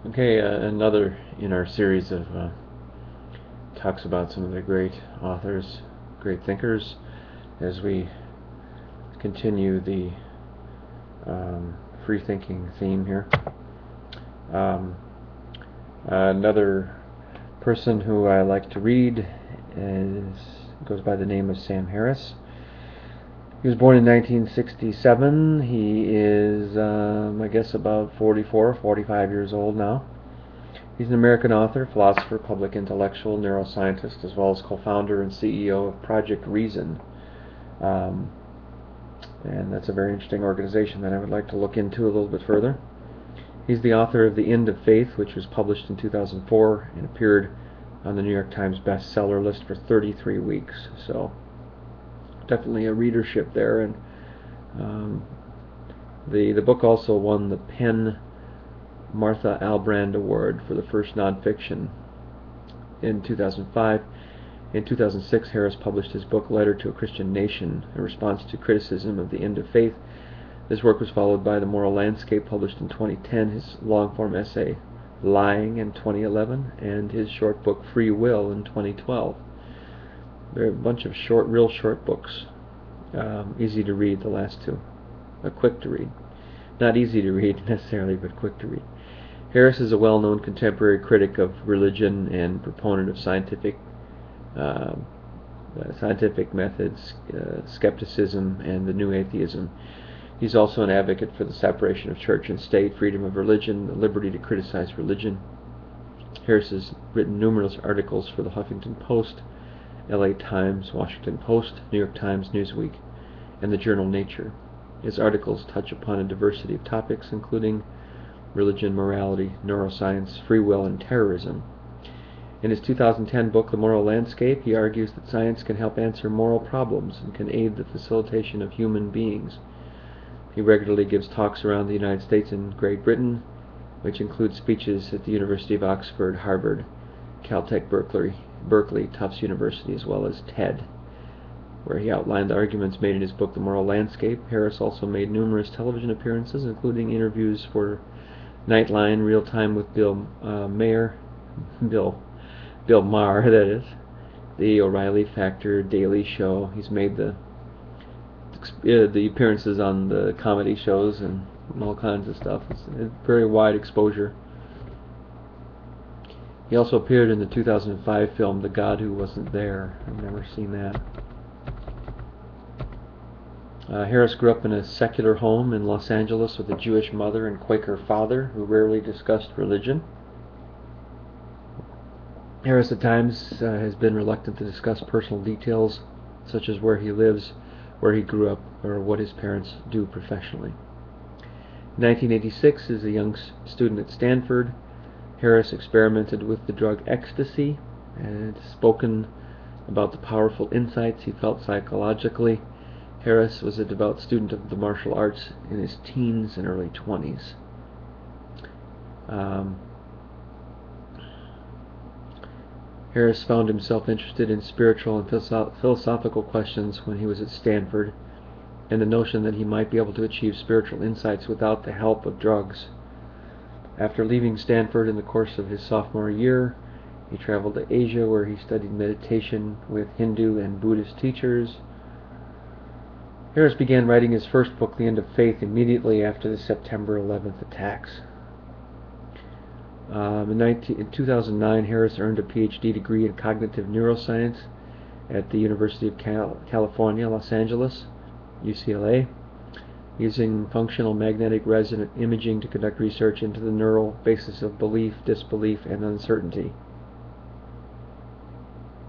Okay, another in our series of talks about some of the great authors, great thinkers, as we continue the free thinking theme here. Um, Another person who I like to read goes by the name of Sam Harris. He was born in 1967. He is, I guess, about 44, 45 years old now. He's an American author, philosopher, public intellectual, neuroscientist, as well as co-founder and CEO of Project Reason. Um, and that's a very interesting organization that I would like to look into a little bit further. He's the author of The End of Faith, which was published in 2004 and appeared on the New York Times bestseller list for 33 weeks. So definitely a readership there. And the book also won the PEN Martha Albrand Award for the first nonfiction in 2005. In 2006, Harris published his book Letter to a Christian Nation, in response to criticism of the End of Faith. This work was followed by The Moral Landscape, published in 2010, his long-form essay Lying in 2011, and his short book Free Will in 2012. There are a bunch of real short books. Easy to read, the last two. Quick to read. Not easy to read necessarily, but quick to read. Harris is a well-known contemporary critic of religion and proponent of scientific methods, skepticism, and the new atheism. He's also an advocate for the separation of church and state, freedom of religion, the liberty to criticize religion. Harris has written numerous articles for the Huffington Post, LA Times, Washington Post, New York Times, Newsweek, and the journal Nature. His articles touch upon a diversity of topics, including religion, morality, neuroscience, free will, and terrorism. In his 2010 book, The Moral Landscape, he argues that science can help answer moral problems and can aid the facilitation of human beings. He regularly gives talks around the United States and Great Britain, which include speeches at the University of Oxford, Harvard, Caltech, Berkeley, Tufts University, as well as TED, where he outlined the arguments made in his book The Moral Landscape. Harris also made numerous television appearances, including interviews for Nightline, Real Time with Bill Maher, that is, The O'Reilly Factor, Daily Show. He's made the appearances on the comedy shows and all kinds of stuff. It's a very wide exposure. He also appeared in the 2005 film The God Who Wasn't There. I've never seen that. Harris grew up in a secular home in Los Angeles with a Jewish mother and Quaker father who rarely discussed religion. Harris at times has been reluctant to discuss personal details, such as where he lives, where he grew up, or what his parents do professionally. In 1986, as a young student at Stanford, Harris experimented with the drug ecstasy and spoken about the powerful insights he felt psychologically. Harris was a devout student of the martial arts in his teens and early 20s. Harris found himself interested in spiritual and philosophical questions when he was at Stanford, and the notion that he might be able to achieve spiritual insights without the help of drugs. After leaving Stanford in the course of his sophomore year, he traveled to Asia, where he studied meditation with Hindu and Buddhist teachers. Harris began writing his first book, The End of Faith, immediately after the September 11th attacks. In 2009, Harris earned a PhD degree in cognitive neuroscience at the University of California, Los Angeles, UCLA, using functional magnetic resonant imaging to conduct research into the neural basis of belief, disbelief, and uncertainty.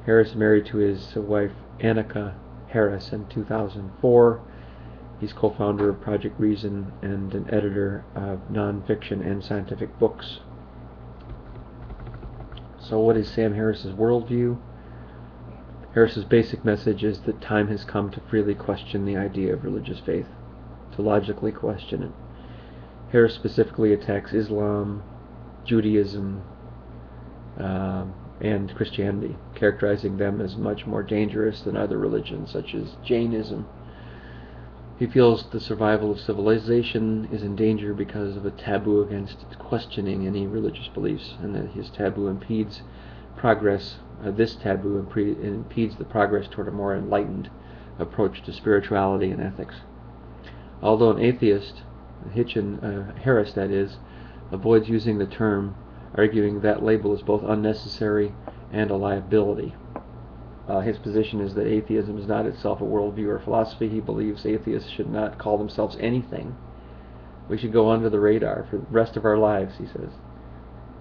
Harris married to his wife Annika Harris in 2004. He's co-founder of Project Reason and an editor of nonfiction and scientific books. So what is Sam Harris's worldview? Harris's basic message is that time has come to freely question the idea of religious faith, to logically question it. Harris specifically attacks Islam, Judaism, and Christianity, characterizing them as much more dangerous than other religions, such as Jainism. He feels the survival of civilization is in danger because of a taboo against questioning any religious beliefs, and that his taboo impedes progress. This taboo impedes the progress toward a more enlightened approach to spirituality and ethics. Although an atheist, Harris that is, avoids using the term, arguing that label is both unnecessary and a liability. His position is that atheism is not itself a worldview or philosophy. He believes atheists should not call themselves anything. We should go under the radar for the rest of our lives, he says.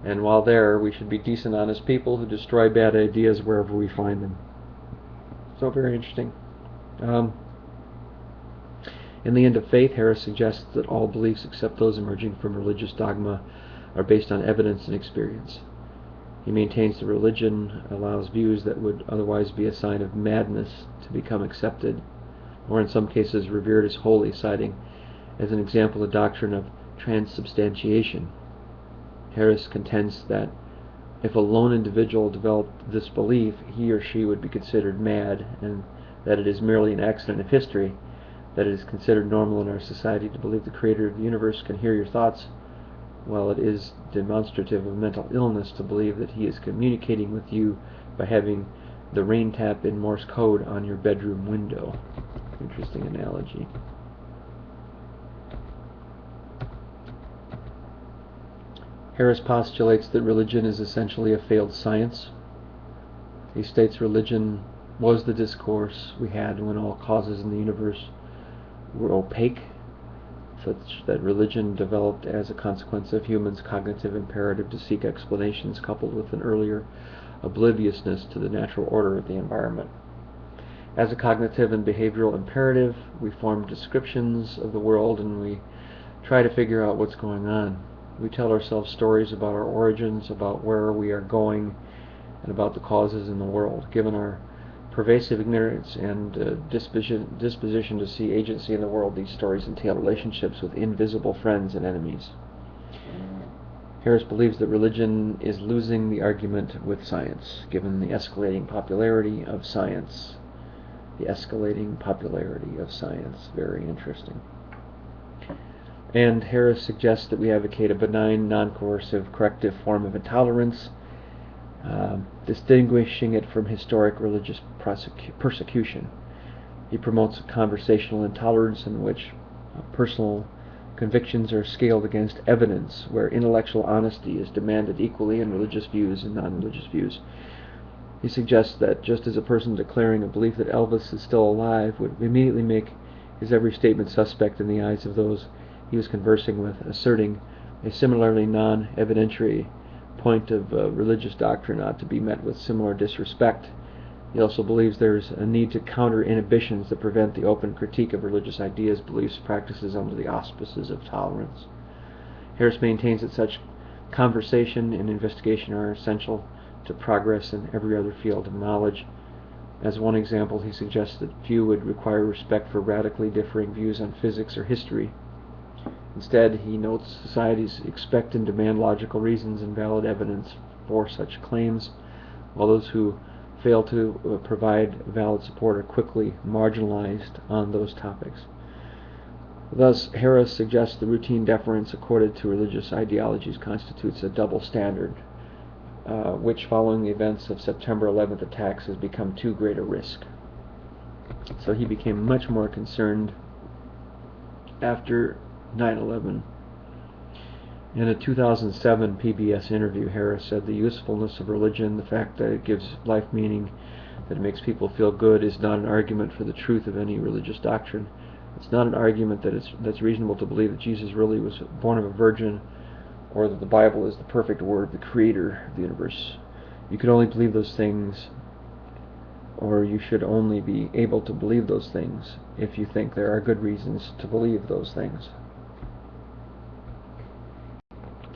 And while there, we should be decent, honest people who destroy bad ideas wherever we find them. So very interesting. In The End of Faith, Harris suggests that all beliefs except those emerging from religious dogma are based on evidence and experience. He maintains that religion allows views that would otherwise be a sign of madness to become accepted, or in some cases revered as holy, citing as an example the doctrine of transubstantiation. Harris contends that if a lone individual developed this belief, he or she would be considered mad, and that it is merely an accident of history, that it is considered normal in our society to believe the Creator of the universe can hear your thoughts, while it is demonstrative of mental illness to believe that He is communicating with you by having the rain tap in Morse code on your bedroom window. Interesting analogy. Harris postulates that religion is essentially a failed science. He states religion was the discourse we had when all causes in the universe were opaque, such that religion developed as a consequence of humans' cognitive imperative to seek explanations, coupled with an earlier obliviousness to the natural order of the environment. As a cognitive and behavioral imperative, we form descriptions of the world and we try to figure out what's going on. We tell ourselves stories about our origins, about where we are going, and about the causes in the world. Given our pervasive ignorance and disposition to see agency in the world, these stories entail relationships with invisible friends and enemies. Harris believes that religion is losing the argument with science, given the escalating popularity of science. The escalating popularity of science. Very interesting. And Harris suggests that we advocate a benign, non-coercive, corrective form of intolerance, distinguishing it from historic religious persecution. He promotes a conversational intolerance in which personal convictions are scaled against evidence, where intellectual honesty is demanded equally in religious views and non-religious views. He suggests that just as a person declaring a belief that Elvis is still alive would immediately make his every statement suspect in the eyes of those he was conversing with, asserting a similarly non-evidentiary point of religious doctrine ought to be met with similar disrespect. He also believes there is a need to counter inhibitions that prevent the open critique of religious ideas, beliefs, practices under the auspices of tolerance. Harris maintains that such conversation and investigation are essential to progress in every other field of knowledge. As one example, he suggests that few would require respect for radically differing views on physics or history. Instead, he notes societies expect and demand logical reasons and valid evidence for such claims, while those who fail to provide valid support are quickly marginalized on those topics. Thus, Harris suggests the routine deference accorded to religious ideologies constitutes a double standard, which, following the events of September 11th attacks, has become too great a risk. So he became much more concerned after 9/11. In a 2007 PBS interview, Harris said the usefulness of religion, the fact that it gives life meaning, that it makes people feel good, is not an argument for the truth of any religious doctrine. It's not an argument that's reasonable to believe that Jesus really was born of a virgin, or that the Bible is the perfect word of the Creator of the universe. You can only believe those things, or you should only be able to believe those things if you think there are good reasons to believe those things.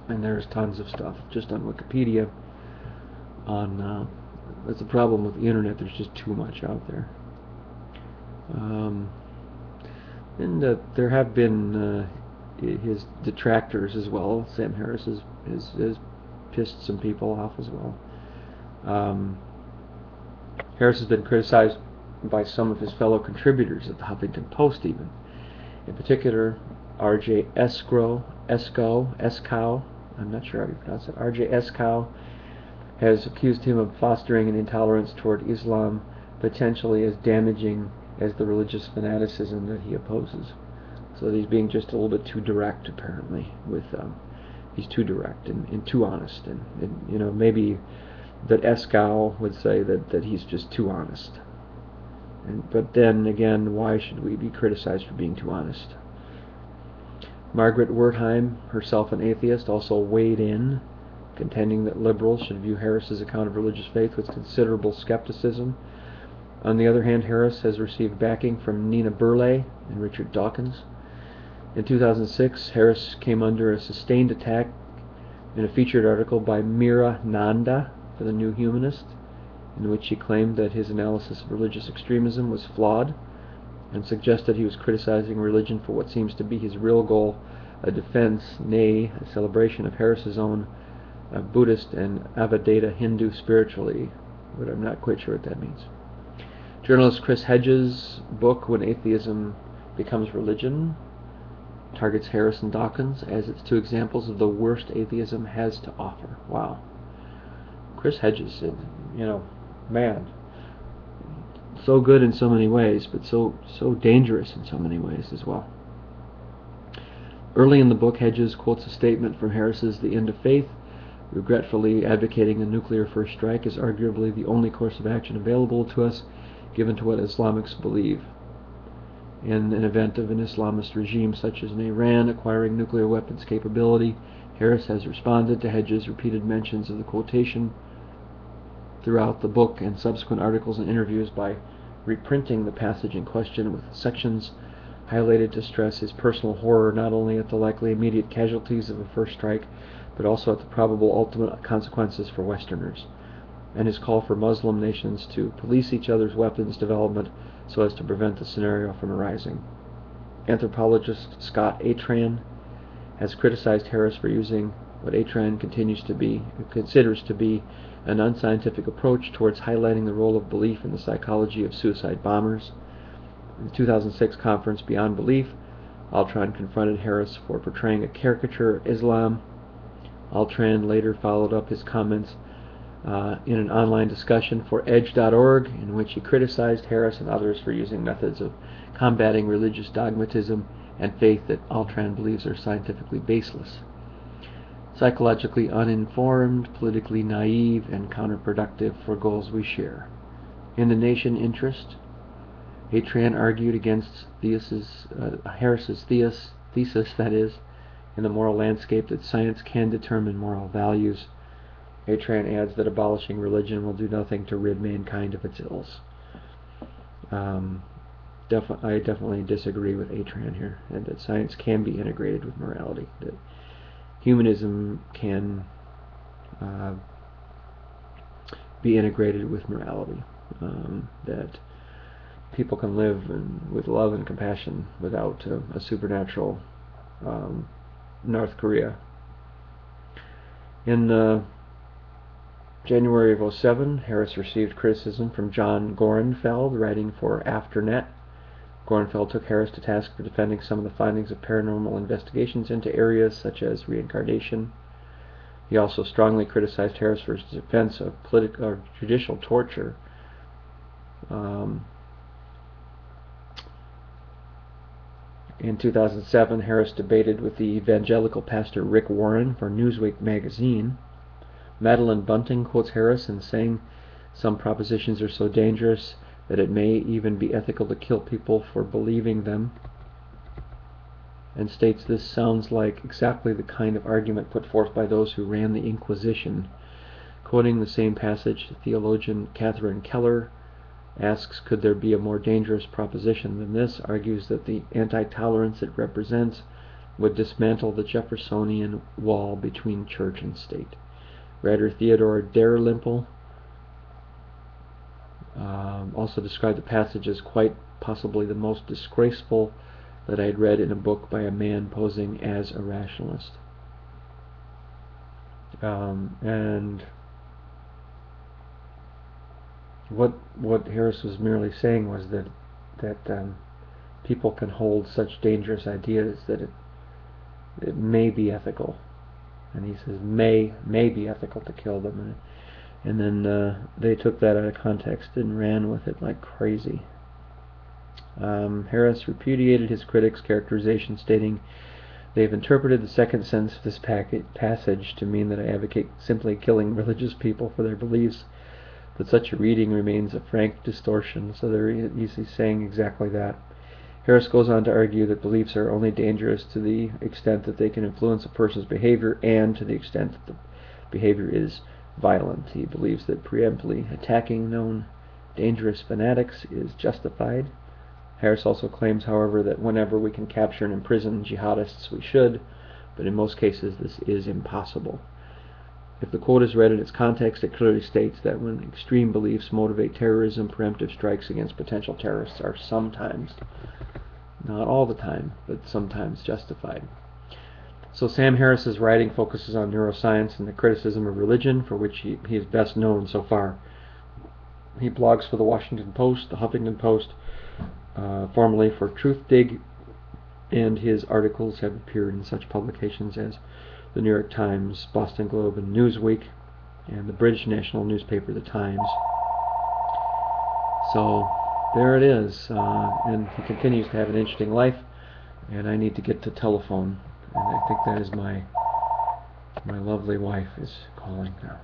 And there's tons of stuff just on Wikipedia on that's the problem with the internet. There's just too much out there. And there have been his detractors as well. Sam Harris has pissed some people off as well. Harris has been criticized by some of his fellow contributors at the Huffington Post even. In particular, R.J. Eskow, I'm not sure how you pronounce it, R.J. Eskow has accused him of fostering an intolerance toward Islam potentially as damaging as the religious fanaticism that he opposes. So he's being just a little bit too direct, apparently. He's too direct and too honest, and maybe that Eskow would say that he's just too honest. But then again, why should we be criticized for being too honest? Margaret Wertheim, herself an atheist, also weighed in, contending that liberals should view Harris's account of religious faith with considerable skepticism. On the other hand, Harris has received backing from Nina Burleigh and Richard Dawkins. In 2006, Harris came under a sustained attack in a featured article by Meera Nanda for The New Humanist, in which she claimed that his analysis of religious extremism was flawed and suggested he was criticizing religion for what seems to be his real goal, a defense, nay, a celebration of Harris's own Buddhist and Avadeta Hindu spirituality, but I'm not quite sure what that means. Journalist Chris Hedges' book, When Atheism Becomes Religion, targets Harris and Dawkins as its two examples of the worst atheism has to offer. Wow. Chris Hedges, man, so good in so many ways, but so dangerous in so many ways as well. Early in the book, Hedges quotes a statement from Harris's The End of Faith, regretfully advocating a nuclear first strike is arguably the only course of action available to us, given to what Islamics believe. In an event of an Islamist regime such as in Iran acquiring nuclear weapons capability, Harris has responded to Hedges' repeated mentions of the quotation throughout the book and subsequent articles and interviews by reprinting the passage in question with sections highlighted to stress his personal horror not only at the likely immediate casualties of a first strike, but also at the probable ultimate consequences for Westerners, and his call for Muslim nations to police each other's weapons development so as to prevent the scenario from arising. Anthropologist Scott Atran has criticized Harris for using what Atran considers to be an unscientific approach towards highlighting the role of belief in the psychology of suicide bombers. In the 2006 conference Beyond Belief, Altran confronted Harris for portraying a caricature of Islam. Altran later followed up his comments in an online discussion for Edge.org, in which he criticized Harris and others for using methods of combating religious dogmatism and faith that Altran believes are scientifically baseless, psychologically uninformed, politically naive, and counterproductive for goals we share. In The Nation Interest, Atran argued against Harris's thesis, that is, in the moral landscape, that science can determine moral values. Atran adds that abolishing religion will do nothing to rid mankind of its ills. I definitely disagree with Atran here, and that science can be integrated with morality, that humanism can be integrated with morality, that people can live with love and compassion without a supernatural North Korea. In January of 2007, Harris received criticism from John Gorenfeld, writing for AfterNet. Gorenfeld took Harris to task for defending some of the findings of paranormal investigations into areas such as reincarnation. He also strongly criticized Harris for his defense of judicial torture. In 2007, Harris debated with the evangelical pastor Rick Warren for Newsweek magazine. Madeline Bunting quotes Harris in saying some propositions are so dangerous that it may even be ethical to kill people for believing them, and states this sounds like exactly the kind of argument put forth by those who ran the Inquisition. Quoting the same passage, theologian Catherine Keller asks, could there be a more dangerous proposition than this? Argues that the anti-tolerance it represents would dismantle the Jeffersonian wall between church and state. Writer Theodore Dalrymple also described the passage as quite possibly the most disgraceful that I had read in a book by a man posing as a rationalist. And what Harris was merely saying was that people can hold such dangerous ideas that it may be ethical. And he says may be ethical to kill them. And then they took that out of context and ran with it like crazy. Harris repudiated his critics' characterization, stating, "They have interpreted the second sentence of this passage to mean that I advocate simply killing religious people for their beliefs, but such a reading remains a frank distortion." So he's saying exactly that. Harris goes on to argue that beliefs are only dangerous to the extent that they can influence a person's behavior and to the extent that the behavior is violent. He believes that preemptively attacking known dangerous fanatics is justified. Harris also claims, however, that whenever we can capture and imprison jihadists, we should, but in most cases this is impossible. If the quote is read in its context, it clearly states that when extreme beliefs motivate terrorism, preemptive strikes against potential terrorists are sometimes, not all the time, but sometimes justified. So Sam Harris's writing focuses on neuroscience and the criticism of religion, for which he is best known so far. He blogs for the Washington Post, the Huffington Post, formerly for Truthdig, and his articles have appeared in such publications as the New York Times, Boston Globe, and Newsweek, and the British national newspaper, The Times. So there it is, and he continues to have an interesting life, and I need to get to telephone, and I think that is my lovely wife is calling now.